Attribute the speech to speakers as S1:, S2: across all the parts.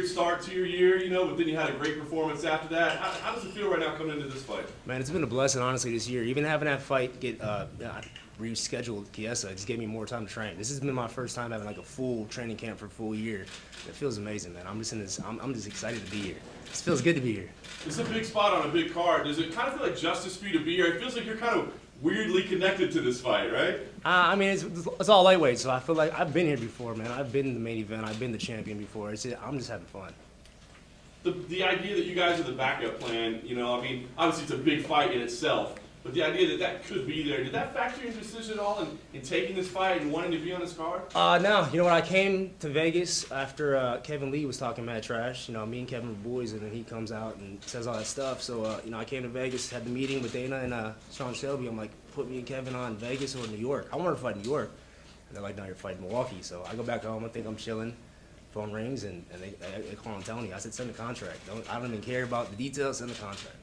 S1: weird start to your year, but then you had a great performance after that. How does it feel right now coming into this fight?
S2: Man, it's been a blessing, honestly, this year. Even having that fight get rescheduled, Chiesa, just gave me more time to train. This has been my first time having like a full training camp for a full year. It feels amazing, man. I'm just excited to be here. It feels good to be here.
S1: It's a big spot on a big card. Does it kind of feel like justice for you to be here? It feels like you're kind of weirdly connected to this fight, right?
S2: I mean, it's all lightweight, so I feel like I've been here before, man. I've been in the main event. I've been the champion before. I'm just having fun.
S1: The idea that you guys are the backup plan, I mean, obviously it's a big fight in itself, but the idea that could be there, did that factor into your decision at all in taking this fight and wanting to be on this card?
S2: No. You know what? I came to Vegas after Kevin Lee was talking mad trash. Me and Kevin were boys, and then he comes out and says all that stuff. So, I came to Vegas, had the meeting with Dana and Sean Shelby. I'm like, put me and Kevin on Vegas or New York. I wanted to fight New York. And they're like, no, you're fighting Milwaukee. So I go back home. I think I'm chilling. Phone rings, and they call and tell me. I said, send the contract. I don't even care about the details. Send the contract.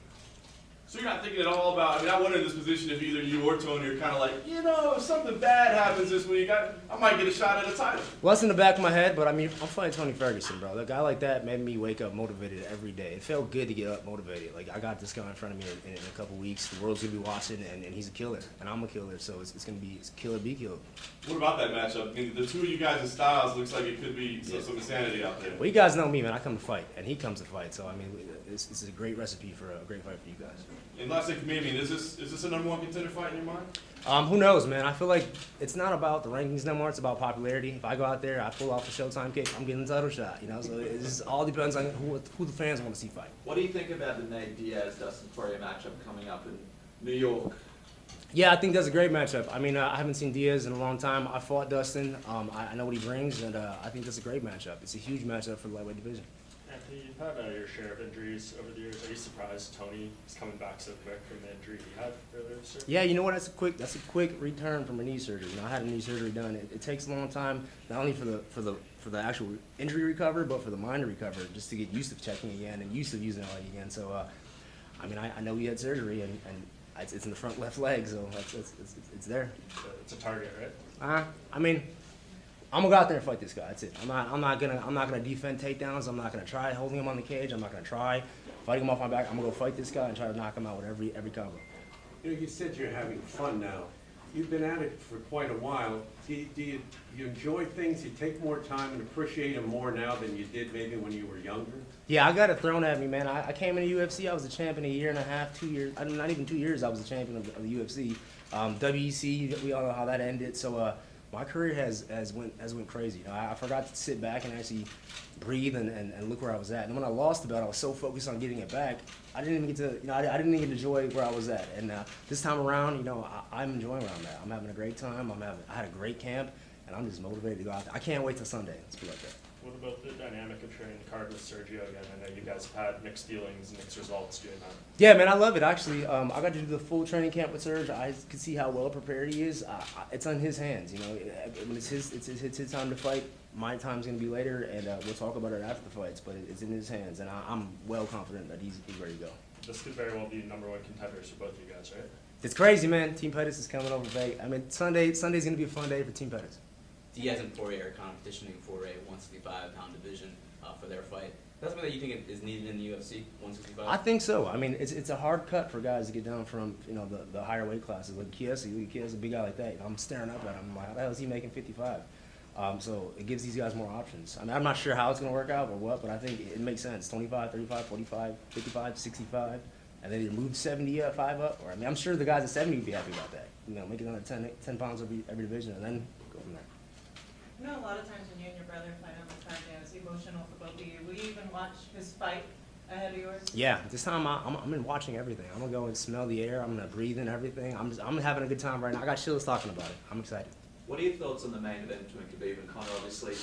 S1: So you're not thinking at all about, I wonder in this position if either you or Tony are kind of like, if something bad happens this week, I might get a shot at a title.
S2: Well, that's in the back of my head, but I mean, I'm fighting Tony Ferguson, bro. A guy like that made me wake up motivated every day. It felt good to get up motivated. Like, I got this guy in front of me in a couple weeks. The world's going to be watching, and he's a killer, and I'm a killer, so it's going to be killer be killed.
S1: What about that matchup? I mean, the two of you guys' styles looks like it could be some insanity out there.
S2: Well, you guys know me, man. I come to fight, and he comes to fight, so I mean, this is a great recipe for a great fight for you guys.
S1: And last thing for me, is this a number one contender fight in your mind?
S2: Who knows, man? I feel like it's not about the rankings no more. It's about popularity. If I go out there, I pull off a Showtime kick, I'm getting the title shot. So it just all depends on who the fans want to see fight.
S3: What do you think about the Nate Diaz-Dustin Poirier matchup coming up in New York?
S2: Yeah, I think that's a great matchup. I mean, I haven't seen Diaz in a long time. I fought Dustin. I know what he brings, and I think that's a great matchup. It's a huge matchup for the lightweight division.
S4: Anthony, you've had your share of injuries over the years. Are you surprised Tony is coming back so quick from the injury he had earlier this year?
S2: Yeah, you know what? That's a quick return from a knee surgery. I had a knee surgery done. It takes a long time, not only for the actual injury recovery, but for the mind to recover, just to get used to checking again and used to using the leg again. So, I mean, I know he had surgery, and it's in the front left leg, so it's there.
S4: It's a target, right?
S2: I mean, I'm gonna go out there and fight this guy. That's it. I'm not gonna defend takedowns. I'm not gonna try holding him on the cage. I'm not gonna try fighting him off my back. I'm gonna go fight this guy and try to knock him out with every combo.
S5: You said you're having fun now. You've been at it for quite a while. Do you enjoy things? You take more time and appreciate them more now than you did maybe when you were younger?
S2: Yeah, I got it thrown at me, man. I came into UFC. I was a champion a year and a half, 2 years. I mean, not even 2 years. I was a champion of the UFC. WEC, we all know how that ended. So my career has went crazy. I forgot to sit back and actually breathe and look where I was at. And when I lost the belt, I was so focused on getting it back, I didn't even get to, I didn't even enjoy where I was at. And this time around, I'm enjoying where I'm at. I'm having a great time. I had a great camp, and I'm just motivated to go out there. I can't wait till Sunday. Let's be like that.
S4: What about the dynamic of training the card with Sergio again? I know you guys have had mixed feelings, mixed results doing that.
S2: Yeah, man, I love it. Actually, I got to do the full training camp with Serge. I could see how well prepared he is. It's on his hands, When it's his time to fight. My time's gonna be later, and we'll talk about it after the fights. But it's in his hands, and I'm well confident that he's ready to go.
S4: This could very well be #1 contenders for both of you guys, right?
S2: It's crazy, man. Team Pettis is coming over Vegas. I mean, Sunday's gonna be a fun day for Team Pettis.
S6: Diaz and Poirier are competitioning for a 165-pound division for their fight. That's something that you think is needed in the UFC, 165?
S2: I think so. I mean, it's a hard cut for guys to get down from the higher weight classes. Like Chiesa, a big guy like that. I'm staring up at him. I'm like, how the hell is he making 55? So it gives these guys more options. I mean, I'm not sure how it's going to work out or what, but I think it makes sense. 25, 35, 45, 55, 65, and then you move 75 up. Or I mean, I'm sure the guys at 70 would be happy about that. Make another 10 pounds every division, and then go from there.
S7: A lot of times when you and your brother fight on the card, it's emotional for both of you. Will you even watch his fight ahead of yours?
S2: Yeah, this time I'm in watching everything. I'm gonna go and smell the air. I'm gonna breathe in everything. I'm having a good time right now. I got chills talking about it. I'm excited.
S3: What are your thoughts on the main event between Khabib and Conor? Obviously,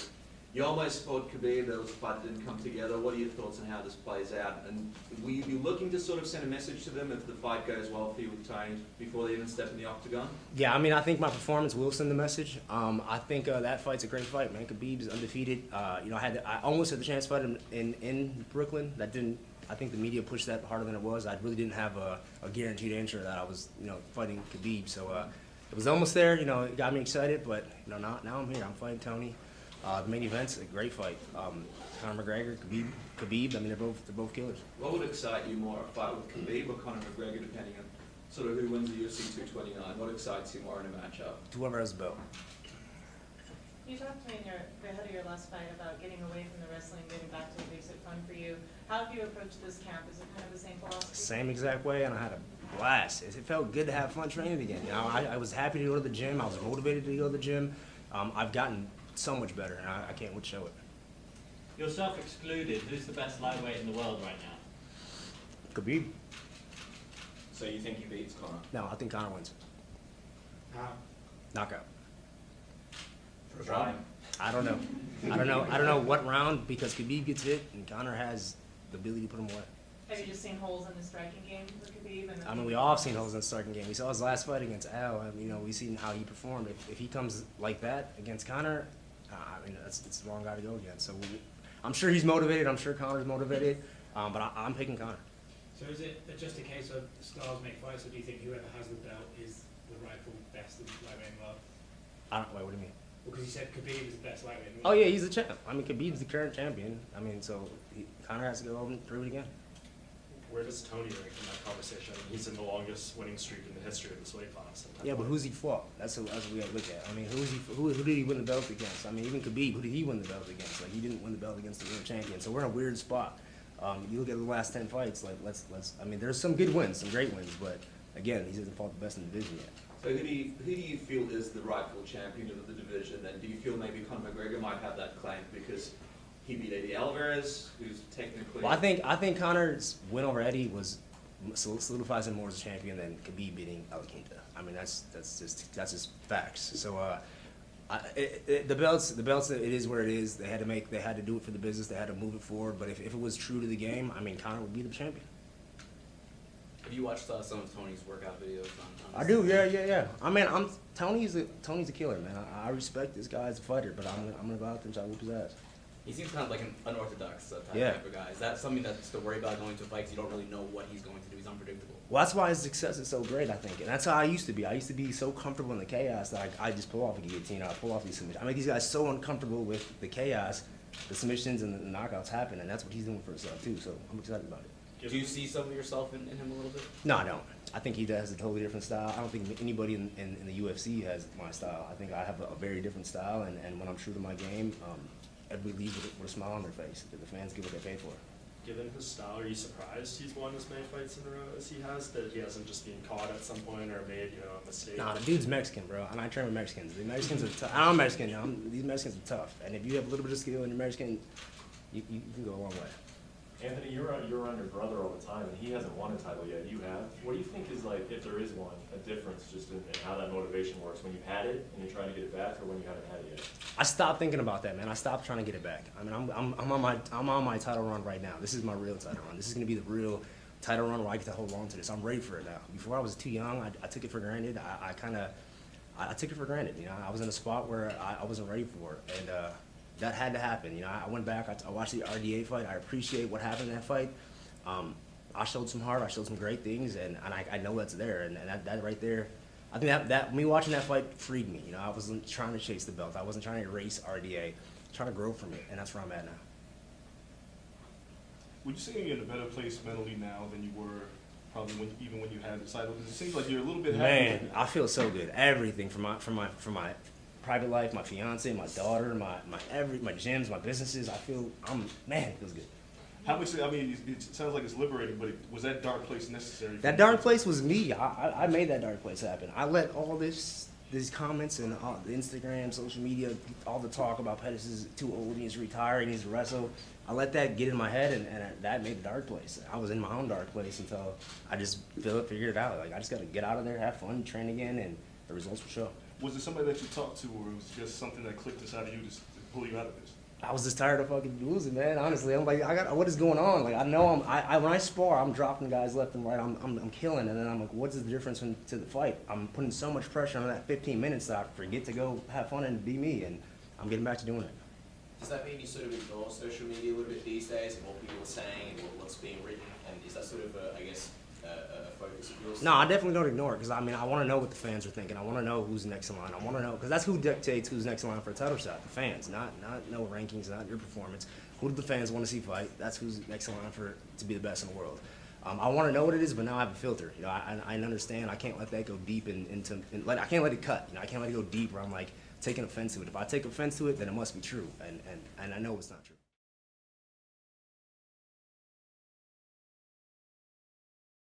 S3: you almost fought Khabib. There was a fight that didn't come together. What are your thoughts on how this plays out? And will you be looking to sort of send a message to them if the fight goes well for you with Tony before they even step in the octagon?
S2: Yeah, I mean, I think my performance will send the message. I think that fight's a great fight, man. Khabib's undefeated. I almost had the chance to fight him in Brooklyn. That didn't. I think the media pushed that harder than it was. I really didn't have a guaranteed answer that I was, fighting Khabib. So it was almost there. It got me excited, but now I'm here. I'm fighting Tony. The main event's a great fight. Conor McGregor, Khabib. I mean, they're both killers.
S3: What would excite you more, a fight with Khabib or Conor McGregor, depending on sort of who wins the UFC 229? What excites you more in a matchup?
S2: Whoever has the belt.
S7: You talked to me in the head of your last fight about getting away from the wrestling, getting back to what makes it fun for you. How have you approached this camp? Is it kind of the same philosophy?
S2: Same exact way, and I had a blast. It felt good to have fun training again. You know, I was happy to go to the gym. I was motivated to go to the gym. I've gotten so much better, and I can't wait to show it.
S8: Yourself excluded, who's the best lightweight in the world right now?
S2: Khabib.
S9: So you think he beats Conor?
S2: No, I think Conor wins.
S9: How?
S2: Knockout.
S9: First round?
S2: I don't know. I don't know what round, because Khabib gets hit and Conor has the ability to put him away.
S7: Have you just seen holes in the striking game for Khabib?
S2: I mean, we all have seen holes in the striking game. We saw his last fight against Al, and you know, we've seen how he performed. If he comes like that against Conor, I mean, it's the wrong guy to go against. So I'm sure he's motivated. I'm sure Conor's motivated, but I'm picking Conor.
S10: So is it just a case of styles make fights, or do you think whoever has the belt is the rightful best lightweight in the world?
S2: Wait, what do you mean?
S10: Well, because you said Khabib is the best lightweight in the
S2: Oh
S10: world.
S2: yeah, he's the champ. I mean, Khabib's the current champion. I mean, so Conor has to go over and prove it again.
S4: Where does Tony rank in that conversation? I mean, he's in the longest winning streak in the history of this weight class.
S2: Yeah, but who's he fought? That's what we got to look at. I mean, who did he win the belt against? I mean, even Khabib, who did he win the belt against? Like, he didn't win the belt against the real champion. So we're in a weird spot. You look at the last 10 fights. Like, let's. I mean, there's some good wins, some great wins, but again, he hasn't fought the best in the division yet.
S3: So who do you feel is the rightful champion of the division? Then do you feel maybe Conor McGregor might have that claim because he beat Eddie Alvarez, who's technically?
S2: Well, I think Conor's win over Eddie solidifies him more as a champion than Khabib beating Alaquinta. I mean, that's just facts. So the belts, it is where it is. They had to do it for the business. They had to move it forward. But if it was true to the game, I mean, Conor would be the champion.
S6: Have you watched some of Tony's workout videos on
S2: I do, yeah. I mean, Tony's a killer, man. I respect this guy as a fighter, but I'm gonna go out there and try to whoop his ass.
S6: He seems kind of like an unorthodox type of guy. Is that something that's to worry about going to a fight? 'Cause you don't really know what he's going to do. He's unpredictable.
S2: Well, that's why his success is so great, I think. And that's how I used to be. I used to be so comfortable in the chaos that I just pull off a guillotine, I pull off these submissions. I make these guys so uncomfortable with the chaos, the submissions and the knockouts happen, and that's what he's doing for himself, too. So I'm excited about it.
S6: Do you see some of yourself in him a little bit?
S2: No, I don't. I think he has a totally different style. I don't think anybody in the UFC has my style. I think I have a very different style, and when I'm true to my game, everybody leaves with a smile on their face. The fans get what they pay for.
S4: Given his style, are you surprised he's won as many fights in a row as he has? That he hasn't just been caught at some point or made a mistake?
S2: Nah, the dude's Mexican, bro, and I train with Mexicans. The Mexicans are tough. I'm Mexican. These Mexicans are tough, and if you have a little bit of skill and you're Mexican, you can go a long way.
S11: Anthony, you're around your brother all the time, and he hasn't won a title yet. You have. What do you think is, like, if there is one, a difference just in how that motivation works when you've had it and you're trying to get it back, or when you haven't had it yet?
S2: I stopped thinking about that, man. I stopped trying to get it back. I mean, I'm on my title run right now. This is my real title run. This is gonna be the real title run where I get to hold on to this. I'm ready for it now. Before I was too young, I took it for granted. I took it for granted. You know, I was in a spot where I wasn't ready for it, and that had to happen. You know, I went back. I watched the RDA fight. I appreciate what happened in that fight. I showed some heart. I showed some great things, and I know that's there. And that right there, I think that me watching that fight freed me. You know, I wasn't trying to chase the belt. I wasn't trying to erase RDA. Trying to grow from it, and that's where I'm at now.
S12: Would you say you're in a better place mentally now than you were probably even when you had the title? Because it seems like you're a little bit happier.
S2: Man, I feel so good. Everything from my private life, my fiance, my daughter, my gyms, my businesses. It feels good.
S12: How much? I mean, it sounds like it's liberating, but was that dark place necessary?
S2: That dark place was me. I made that dark place happen. I let all these comments and all the Instagram, social media, all the talk about Pettis is too old, he needs to retire, he needs to wrestle. I let that get in my head, and that made the dark place. I was in my own dark place until I just figured it out. Like, I just got to get out of there, have fun, train again, and the results will show.
S12: Was it somebody that you talked to, or it was just something that clicked inside of you to pull you out of this?
S2: I was just tired of fucking losing, man. Honestly, I'm like, what is going on? Like, I know when I spar, I'm dropping guys left and right. I'm killing, and then I'm like, what's the difference to the fight? I'm putting so much pressure on that 15 minutes that I forget to go have fun and be me, and I'm getting back to doing it.
S9: Does that mean you sort of ignore social media a little bit these days and what people are saying and what's being written? And is that sort of, a focus of yours?
S2: No, I definitely don't ignore it because I mean I want to know what the fans are thinking. I want to know who's next in line. I want to know because that's who dictates who's next in line for a title shot. The fans, not no rankings, not your performance. Who do the fans want to see fight? That's who's next in line to be the best in the world. I want to know what it is, but now I have a filter. You know, I understand. I can't let that go deep I can't let it cut. You know, I can't let it go deep where I'm like taking offense to it. If I take offense to it, then it must be true, and I know it's not true.